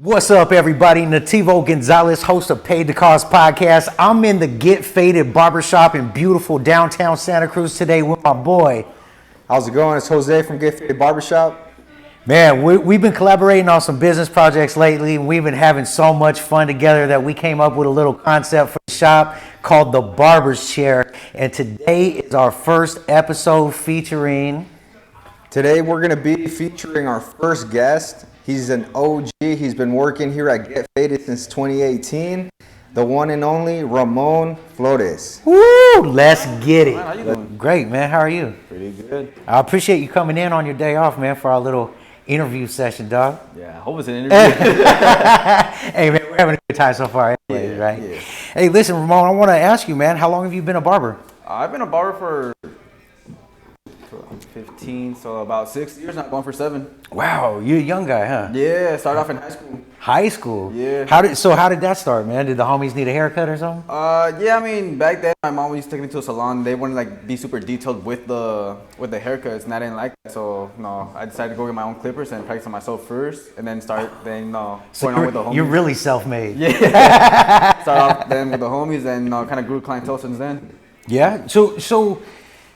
What's up, everybody? Nativo Gonzalez, host of Paid to Cause podcast. I'm in the Get Faded barbershop in beautiful downtown Santa Cruz today with my boy. How's it going? It's Jose from Get Faded Barbershop. Man, we've been collaborating on some business projects lately, and we've been having so much fun together that we came up with a little concept for the shop called the Barbers Chair. And today is our first episode featuring... Today we're going to be featuring our first guest. He's an OG. He's been working here at Get Faded since 2018. The one and only Ramon Flores. Woo! Let's get it. Man, how you doing? Great, man. How are you? Pretty good. I appreciate you coming in on your day off, man, for our little interview session, dog. Yeah, I hope it's an interview. Hey, man, we're having a good time so far, anyways, right? Yeah. Hey, listen, Ramon, I want to ask you, man, how long have you been a barber? I've been a barber for 15, so about 6 years now, going for 7. Wow, you're a young guy, huh? Yeah, started off in high school. High school? Yeah. How did that start, man? Did the homies need a haircut or something? Yeah, I mean, back then my mom used to take me to a salon. They wouldn't like be super detailed with the haircuts, and I didn't like that. So no, I decided to go get my own clippers and practice on myself first, and then going on with the homies. You're really self-made. Yeah. Start off then with the homies, and kind of grew clientele since then. Yeah. So.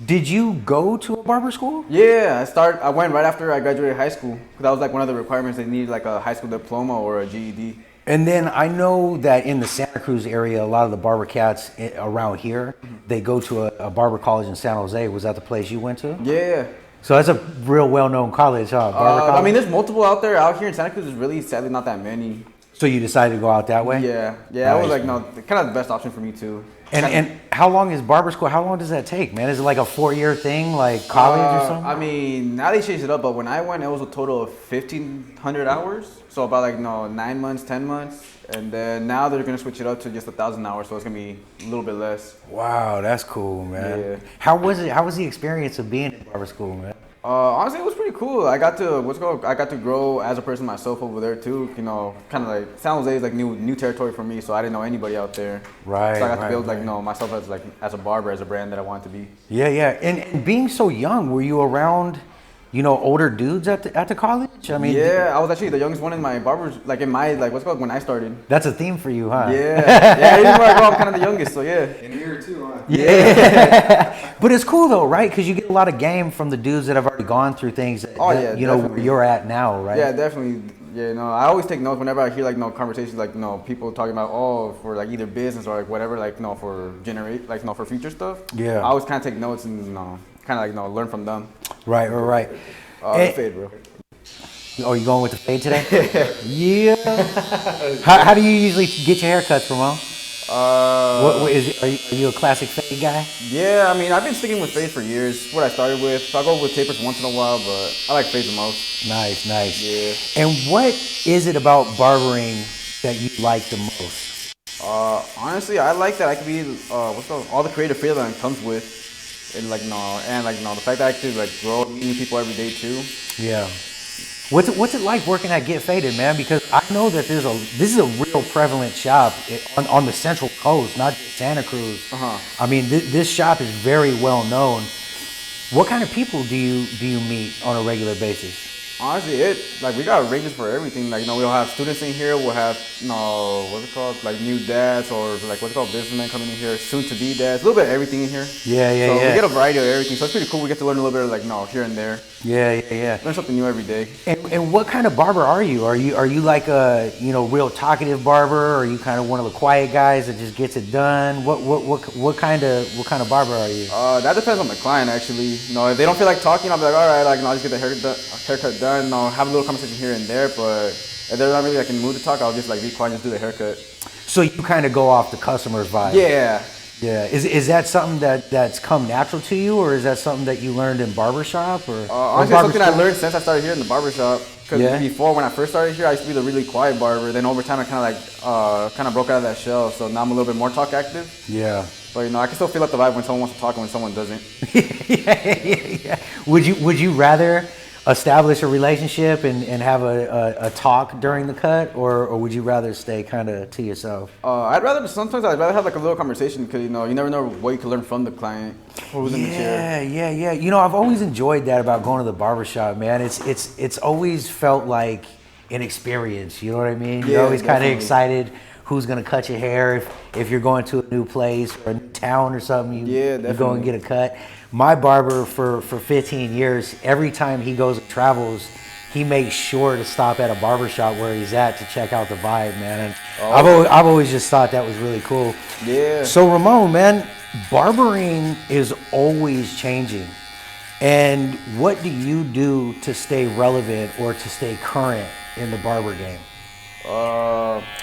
Did you go to a barber school? Yeah, I went right after I graduated high school. That was like one of the requirements. They needed like a high school diploma or a GED. And then I know that in the Santa Cruz area, a lot of the barber cats around here, they go to a barber college in San Jose. Was that the place you went to? Yeah. So that's a real well-known college, huh? Barber college? I mean, there's multiple out there. Out here in Santa Cruz, there's really sadly not that many. So you decided to go out that way? Yeah. Nice. I was like, kind of the best option for me too. And how long is barber school? How long does that take, man? Is it like a 4-year thing, like college or something? I mean, now they changed it up, but when I went, it was a total of 1,500 hours. So about 9 months, 10 months. And then now they're going to switch it up to just 1,000 hours, so it's going to be a little bit less. Wow, that's cool, man. Yeah. How was it? How was the experience of being in barber school, man? Honestly, it was pretty cool. I got to grow as a person myself over there too. Kind of like San Jose is like new territory for me, so I didn't know anybody out there. Right. So I got to build myself as a barber, as a brand that I wanted to be. Yeah. And being so young, were you around, older dudes at the college? I mean, yeah, I was actually the youngest one in my barbers, when I started. That's a theme for you, huh? Yeah. Even where I grew up, I'm kind of the youngest, so yeah. In here too, huh? Yeah. But it's cool though, right? Because you get a lot of game from the dudes that have already gone through things. Where you're at now, right? Yeah, definitely. Yeah, I always take notes whenever I hear conversations people talking about for either business or whatever for future stuff. Yeah. I always kind of take notes and learn from them. Right. The fade, bro. Oh, you going with the fade today? Yeah. How do you usually get your haircuts, Ramon? Are you a classic fade guy? Yeah, I mean, I've been sticking with fade for years. What I started with. So I go with tapers once in a while, but I like fade the most. Nice. Yeah. And what is it about barbering that you like the most? Honestly, I like that I can be all the creative freedom that comes with, and the fact that I can grow and meet new people every day too. Yeah. What's it like working at Get Faded, man? Because I know that this is a real prevalent shop on the Central Coast, not just Santa Cruz. I mean, this shop is very well known. What kind of people do you meet on a regular basis? Honestly, we got ranges for everything. We'll have students in here. We'll have new dads or businessmen coming in here, soon to be dads. A little bit of everything in here. Yeah. So we get a variety of everything. So it's pretty cool. We get to learn a little bit of here and there. Yeah. Learn something new every day. And what kind of barber are you? Are you like a real talkative barber? Or are you kind of one of the quiet guys that just gets it done? What kind of barber are you? That depends on the client actually. If they don't feel like talking, I'll be like, all right, I'll just get the haircut done. Have a little conversation here and there, but if they're not really in the mood to talk, I'll just be quiet and just do the haircut. So you kind of go off the customer's vibe. Yeah. Is that something that's come natural to you, or is that something that you learned in barbershop? Honestly, it's something I learned since I started here in the barbershop. Because before, when I first started here, I used to be the really quiet barber. Then over time, I kind of broke out of that shell. So now I'm a little bit more talk active. Yeah. But I can still feel up the vibe when someone wants to talk and when someone doesn't. Yeah. Would you rather establish a relationship and have a talk during the cut, or would you rather stay kind of to yourself? Sometimes I'd rather have a little conversation because you never know what you can learn from the client who's in the chair. Yeah. I've always enjoyed that about going to the barbershop, man. It's always felt like an experience. You know what I mean? Yeah, You're always kind of definitely. excited who's gonna cut your hair if you're going to a new place or a new town or something. Yeah, You go and definitely. get a cut. My barber for 15 years, every time he goes and travels, he makes sure to stop at a barber shop where he's at to check out the vibe, man. And I've always just thought that was really cool. Yeah. So Ramon, man, barbering is always changing. And what do you do to stay relevant or to stay current in the barber game?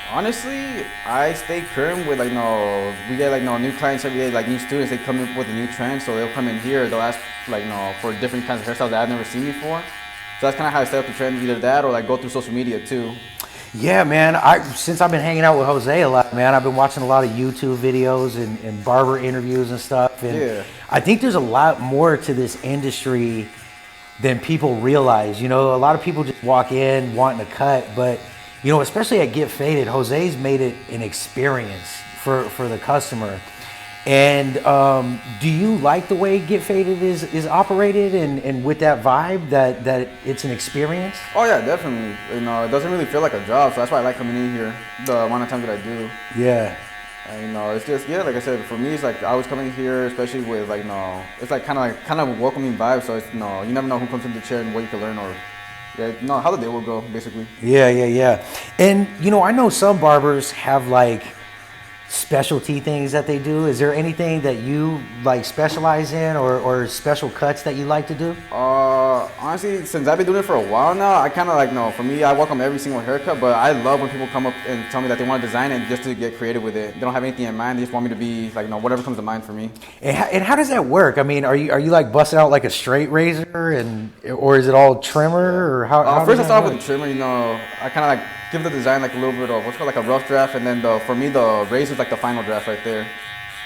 Honestly, I stay current with we get new clients every day, like new students. They come in with a new trend, so they'll come in here. They'll ask for different kinds of hairstyles that I've never seen before. So that's kind of how I stay up the trend, either that or like go through social media too. Yeah, man. Since I've been hanging out with Jose a lot, man, I've been watching a lot of YouTube videos and barber interviews and stuff. And Yeah. I think there's a lot more to this industry than people realize. You know, a lot of people just walk in wanting to cut, but you know, especially at Get Faded, Jose's made it an experience for the customer. And do you like the way Get Faded is operated and with that vibe that it's an experience? Oh yeah, definitely. It doesn't really feel like a job, so that's why I like coming in here. The amount of times that I do. Yeah. And it's just like I said, for me, it's like I always come in here, especially with it's like kind of a welcoming vibe. So it's you never know who comes in the chair and what you can learn or how the day will go, basically. Yeah. And you know, I know some barbers have like specialty things that they do. Is there anything that you like specialize in or special cuts that you like to do? Honestly, since I've been doing it for a while now, I kind of for me, I welcome every single haircut, but I love when people come up and tell me that they want to design it just to get creative with it. They don't have anything in mind. They just want me to be whatever comes to mind for me. And how does that work? I mean, are you like busting out like a straight razor or is it all trimmer or how First, I does start that with the trimmer. I kind of give the design like a little bit of what's called like a rough draft, and then for me the razor is like the final draft right there.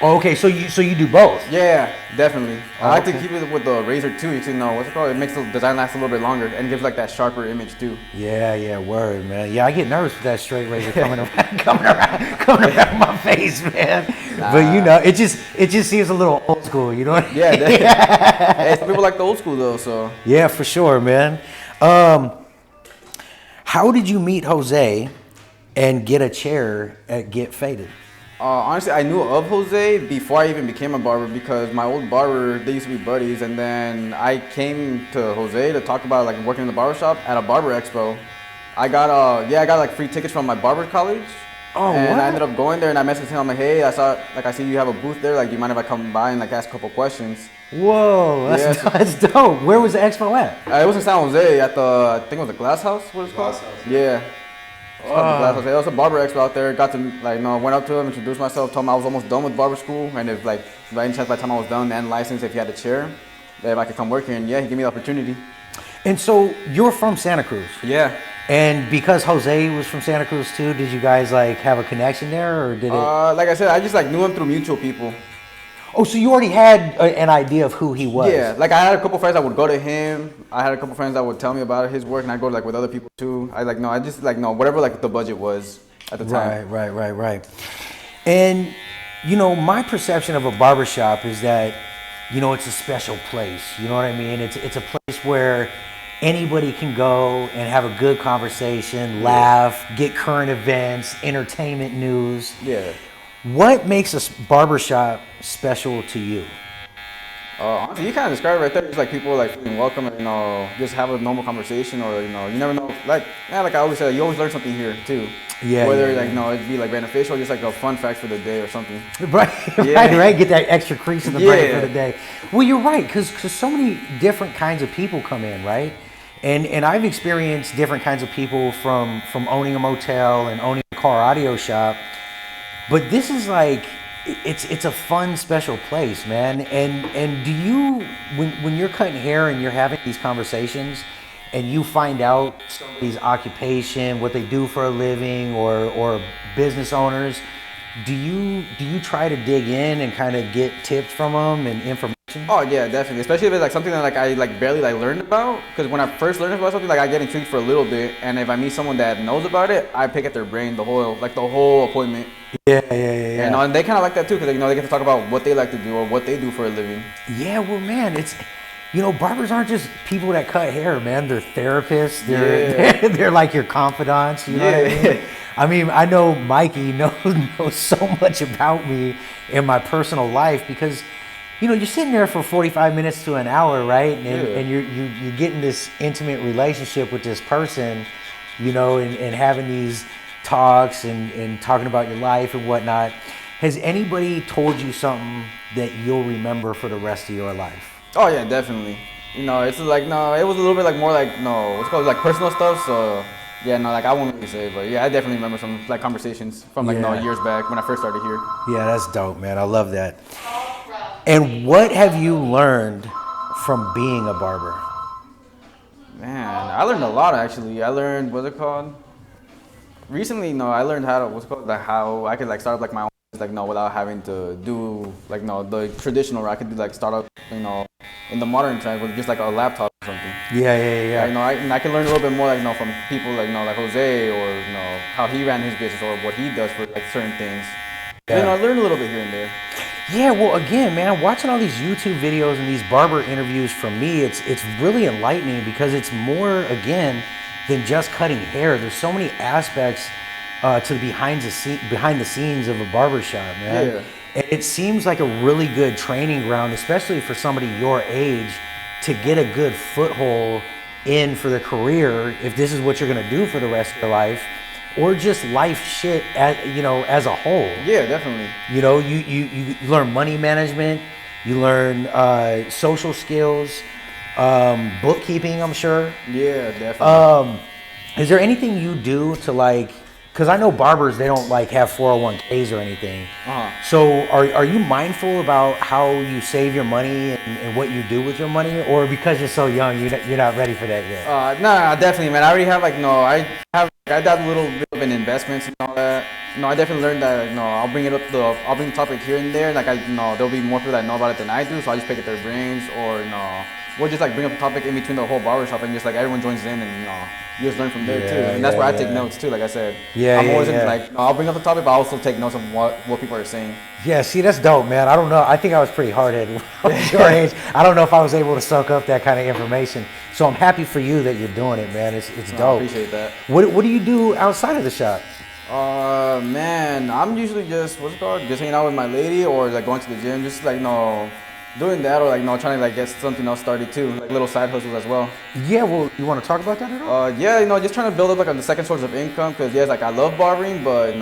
Oh, okay, so you do both. Yeah, definitely. I like to okay. keep it with the razor too. You know what's it called? It makes the design last a little bit longer and gives like that sharper image too. Yeah, word, man. Yeah, I get nervous with that straight razor coming around my face, man. Nah. But you know, it just seems a little old school, you know what I mean? Yeah, hey, some people like the old school though, so. Yeah, for sure, man. How did you meet Jose and get a chair at Get Faded? Honestly, I knew of Jose before I even became a barber because my old barber, they used to be buddies, and then I came to Jose to talk about like working in the barber shop at a barber expo. I got like free tickets from my barber college. Oh, and what? I ended up going there and I messaged him. I'm like, hey, I see you have a booth there. Like, do you mind if I come by and like ask a couple questions? Whoa, Yeah, that's dope. Where was the expo at? It was in San Jose at I think it was the Glass House. What is it called? Glass House. Yeah. It was a barber expo out there. Got to went up to him, introduced myself, told him I was almost done with barber school, and if by any chance by the time I was done and licensed, if he had a chair, if I could come work here, and yeah, he gave me the opportunity. And so you're from Santa Cruz. Yeah. And because Jose was from Santa Cruz too, did you guys like have a connection there, or did it? Like I said, I just knew him through mutual people. Oh, so you already had an idea of who he was. Yeah, I had a couple friends that would go to him. I had a couple friends that would tell me about his work, and I'd go with other people too. I just whatever the budget was at the time. Right. And you know, my perception of a barbershop is that, you know, it's a special place. You know what I mean? It's a place where anybody can go and have a good conversation, laugh, get current events, entertainment news. Yeah. What makes a barbershop special to you? Honestly, you kind of described it right there. It's like people feeling welcome and just have a normal conversation, or you never know. Like I always say, you always learn something here too. Yeah. Whether it'd be beneficial, or just a fun fact for the day or something. Right. Get that extra crease in the brain for the day. Well, you're right, because so many different kinds of people come in, right? And I've experienced different kinds of people from owning a motel and owning a car audio shop. But this is it's a fun, special place, man. And do you, when you're cutting hair and you're having these conversations and you find out somebody's occupation, what they do for a living, or business owners, do you try to dig in and kind of get tips from them and information? Oh yeah, definitely. Especially if it's something that I barely learned about. Because when I first learned about something, I get intrigued for a little bit, and if I meet someone that knows about it, I pick at their brain the whole appointment. Yeah. And they kind of like that too, because they get to talk about what they like to do or what they do for a living. Yeah, well, man, you know, barbers aren't just people that cut hair, man. They're therapists. They're like your confidants. You know what I mean? I mean, I know Mikey knows so much about me in my personal life because, you know, you're sitting there for 45 minutes to an hour, right? And you're getting this intimate relationship with this person, you know, and having these talks and talking about your life and whatnot. Has anybody told you something that you'll remember for the rest of your life? Oh yeah, definitely. You know, it's like no, it was a little bit like more like no, what's called like personal stuff. So yeah, no, like I won't really say, but yeah, I definitely remember some like conversations from like no years back when I first started here. Yeah, that's dope, man. I love that. And what have you learned from being a barber? Man, I learned a lot actually. I learned what's it called? Recently, no, I learned how to what's it called like how I could like start up like my own like no without having to do like no the traditional where I could do like start up in the modern times with just like a laptop or something. Yeah. You know, I can learn a little bit more like from people like like Jose or how he ran his business or what he does for like certain things. Yeah. I learned a little bit here and there. Yeah, well, again, man, watching all these YouTube videos and these barber interviews from me, it's really enlightening because it's more, again, than just cutting hair. There's so many aspects to the behind the scenes of a barbershop, man. Yeah. And it seems like a really good training ground, especially for somebody your age, to get a good foothold in for their career if this is what you're gonna do for the rest of your life. Or just life shit, as a whole. Yeah, definitely. You know, you learn money management, you learn social skills, bookkeeping, I'm sure. Yeah, definitely. Is there anything you do to like, because I know barbers, they don't like have 401ks or anything. So are you mindful about how you save your money and what you do with your money? Or because you're so young, you're not ready for that yet? No, definitely, man. I already have I did a little bit of an investments and all that. I definitely learned that. I'll bring the topic here and there. Like there'll be more people that know about it than I do, so I just pick at their brains, or we'll just like bring up the topic in between the whole barbershop and just like everyone joins in and you just learn from there too. And that's where I take notes too. Like I said, I'm always like I'll bring up the topic, but I also take notes of what people are saying. Yeah, see, that's dope, man. I don't know. I think I was pretty hard-headed when I was your age. I don't know if I was able to soak up that kind of information. So I'm happy for you that you're doing it, man. It's dope. I appreciate that. What do you do outside of the shop? Man, I'm usually just just hanging out with my lady or like going to the gym, just like doing that or like trying to like get something else started too, like little side hustles as well. Yeah, well, you want to talk about that at all? Yeah, just trying to build up like the second source of income because yes, like I love barbering, but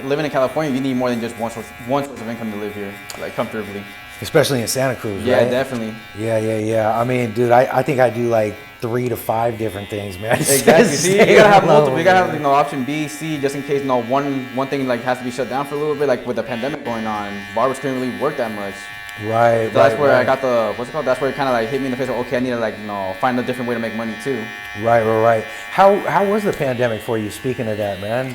living in California, you need more than just one source of income to live here, like comfortably. Especially in Santa Cruz, yeah, right? Definitely. Yeah. I mean, dude, I think I do like 3 to 5 different things, man. Exactly. See, you gotta have multiple. You gotta have option B, C, just in case one thing like has to be shut down for a little bit. Like with the pandemic going on, barbers couldn't really work that much. Right. So that's where I got that's where it kind of like hit me in the face. Like, okay, I need to find a different way to make money too. Right. How was the pandemic for you? Speaking of that, man,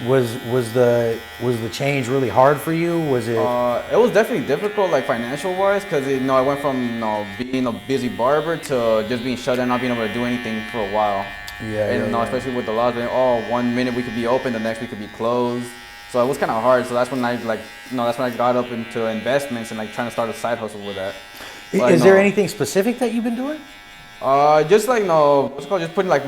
was the change really hard for you? Was it? It was definitely difficult, like financial wise, because I went from being a busy barber to just being shut down, not being able to do anything for a while. Especially with the laws being, 1 minute we could be open, the next we could be closed. So it was kind of hard. So that's when I got up into investments and like trying to start a side hustle with that. But, is there anything specific that you've been doing? Just like just putting like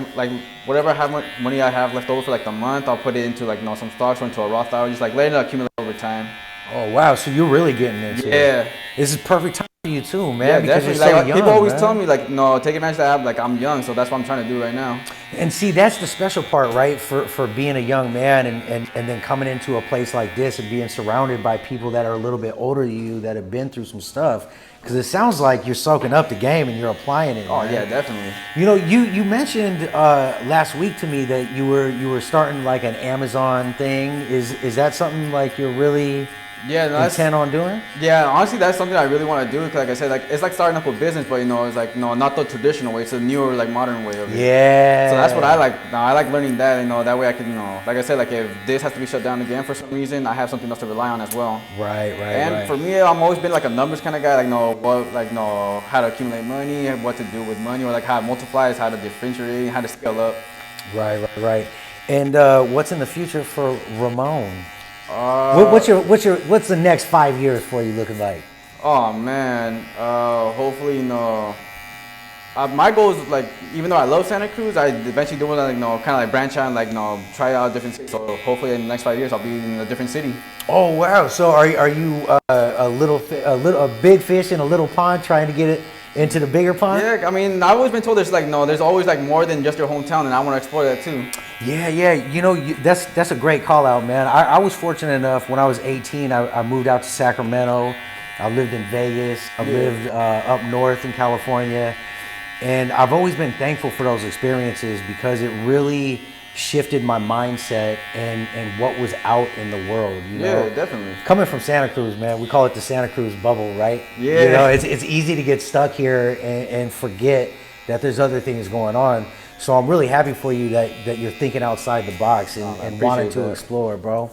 whatever money I have left over for like the month, I'll put it into like some stocks or into a Roth IRA, just like letting it accumulate over time. Oh wow! So you're really getting into it. Yeah. This is perfect time for you too, man. Yeah, because definitely. you're so young, people always man. tell me like take advantage of that. Like I'm young, so that's what I'm trying to do right now. And see, that's the special part, right? For being a young man and then coming into a place like this and being surrounded by people that are a little bit older than you that have been through some stuff. Because it sounds like you're soaking up the game and you're applying it. Oh man. Yeah, definitely. You mentioned last week to me that you were starting like an Amazon thing. Is that something like you're really intent on doing? Yeah, honestly, that's something I really want to do. Cause like I said, like it's like starting up a business, but it's like not the traditional way. It's a newer, like modern way of it. Yeah. So that's what I like. I like learning that. That way I can, like I said, like if this has to be shut down again for some reason, I have something else to rely on as well. Right. And for me, I've always been like a numbers kind of guy. Like how to accumulate money, and what to do with money, or like how it multiplies, how to differentiate, how to scale up. Right. And what's in the future for Ramon? What's the next 5 years for you looking like? Oh man, hopefully My goal is like, even though I love Santa Cruz, I eventually do want to like, kind of like branch out and like, try out different cities. So hopefully in the next 5 years, I'll be in a different city. Oh wow! So are you a big fish in a little pond trying to get it into the bigger pond? Yeah, I mean, I've always been told there's always like more than just your hometown, and I want to explore that too. Yeah. That's a great call out, man. I was fortunate enough when I was 18, I moved out to Sacramento. I lived in Vegas. I lived up north in California, and I've always been thankful for those experiences because it really shifted my mindset and what was out in the world. Yeah, definitely. Coming from Santa Cruz, man, we call it the Santa Cruz bubble, right? Yeah. It's easy to get stuck here and forget that there's other things going on. So I'm really happy for you that you're thinking outside the box and wanting to explore, bro.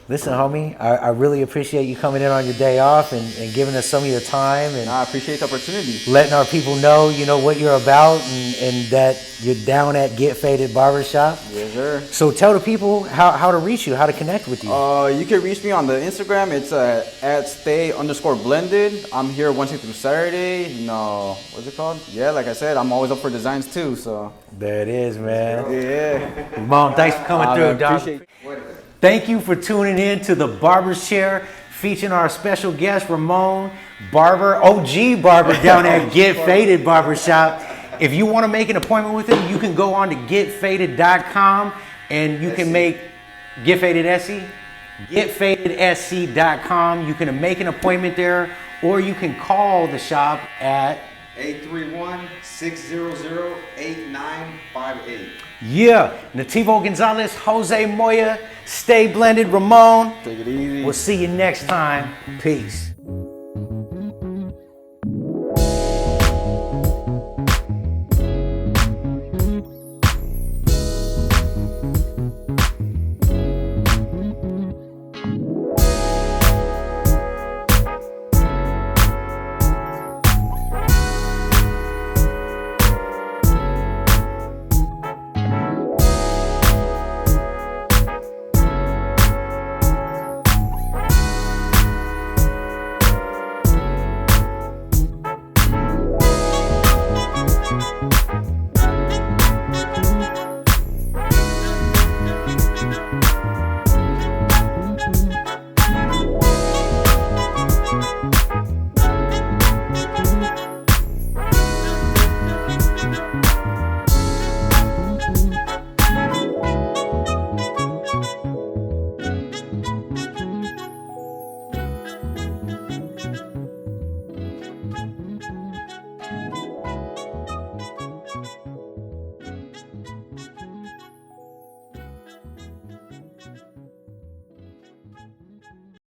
Listen, homie, I really appreciate you coming in on your day off and giving us some of your time. And I appreciate the opportunity. Letting our people know, what you're about and that you're down at Get Faded Barbershop. Yes, sir. So tell the people how to reach you, how to connect with you. You can reach me on the Instagram. It's at stay_blended. I'm here Wednesday through Saturday. What's it called? Yeah, like I said, I'm always up for designs too. So there it is, man. Yeah. Mom, thanks for coming through, dog. Thank you for tuning in to the Barbers Chair, featuring our special guest, Ramon, Barber, OG Barber down at Get Faded Barbershop. If you want to make an appointment with him, you can go on to getfaded.com and you can make getfadedsc.com. You can make an appointment there, or you can call the shop at 831-600-8958. Yeah, Nativo Gonzalez, Jose Moya, stay blended, Ramon. Take it easy. We'll see you next time. Peace.